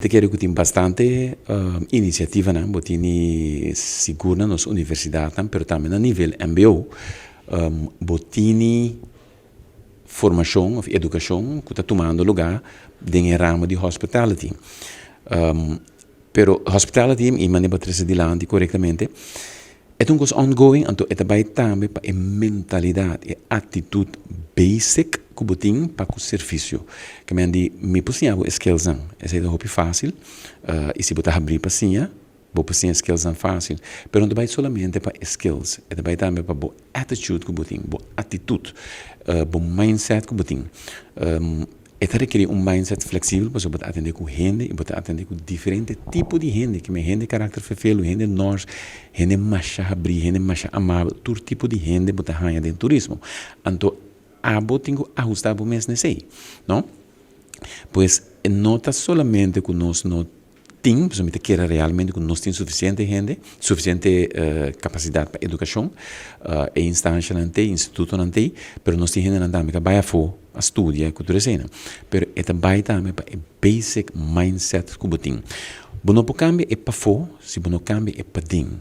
Te quero que tem bastante iniciativa, né? Botini segura nas universidades, mas também a nível MBO, botini formação ou educação que está tomando lugar dentro do ramo de hospitality. Pero hospitality, e maneira para trazer de lá corretamente, é coisa ongoing, então é também para a mentalidade, a atitude basic que botin para o serviço. Que me possível skills não, é muito fácil, e se botar abrir paciência, vou paciência skills não fácil, pero não vai solamente para skills, é também para boa attitude que botin, boa atitude, bom mindset que botin. Requer mindset flexível para você atender com gente e para atender com diferentes tipos de gente, que é gente de caráter fefelo, gente nós, gente macha abrir, gente macha amável, todo tipo de gente para ganhar dentro do turismo. Então, tenho que ajustar para o mês nesse, não? Pois, não está solamente que nós não temos, principalmente que realmente que nós temos suficiente gente, suficiente capacidade para educação, e instância não tem, instituto não tem, mas nós temos gente não tem, que vai a fora, a estudar, a cultura cena. Mas é também para o basic mindset que eu tenho. Se não cambia é para fora, se não cambia é para dentro.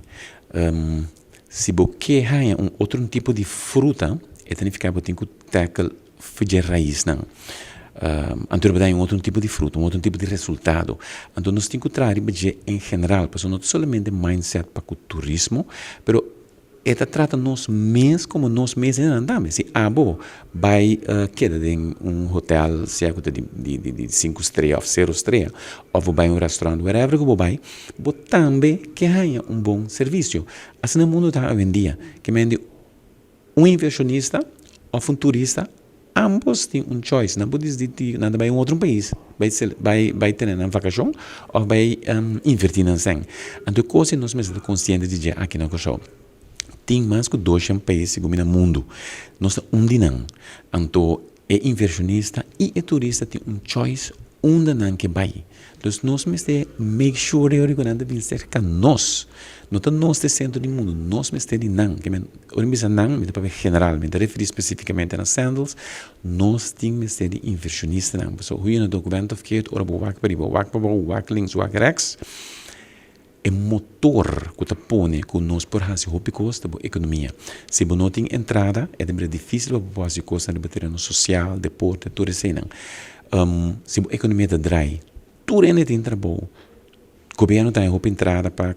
Se você quer outro tipo de fruta, é tem que ficar que tackle fazer raiz não. Então vai dar outro tipo de fruto, outro tipo de resultado. Então nós temos que trazer em geral, porque não somente mindset para o turismo, mas trata nós mesmos como nós mesmos andamos. Se vai quedar em hotel, se é de 5 estrelas ou 0 estrelas, ou vai em restaurante, wherever que vai, também que ganha bom serviço. Assim no mundo está hoje em dia, que inversionista ou turista, ambos têm choice, não pode dizer nada vai em outro país, vai ter uma vacação ou vai invertir na sem. Então, coisa nós mesmos conscientes de dizer aqui na Cochão. Tem mais que 2 países no mundo. Nós não. Então, é inversionista e é turista tem choice onde não que vai. Então, nós mesmos make sure que nada vem cerca nós. Não está nós de centro do mundo, nós mesmos de não. Que não, para generalmente, referir especificamente nas sandals, nós temos de inversionista não. So, hoe je een documento verkeerd, ora bewak links, bewak rechts, é motor que põe que nós por fazer o custo da economia. Se você não tem entrada, é difícil para fazer coisa de terreno social, deporte, tudo isso. Se a economia está dry, tudo ainda tem trabalho. O governo tem uma entrada para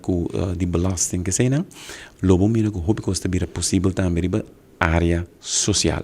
de belasting que seja, logo mira que o custo é possível também para a área social.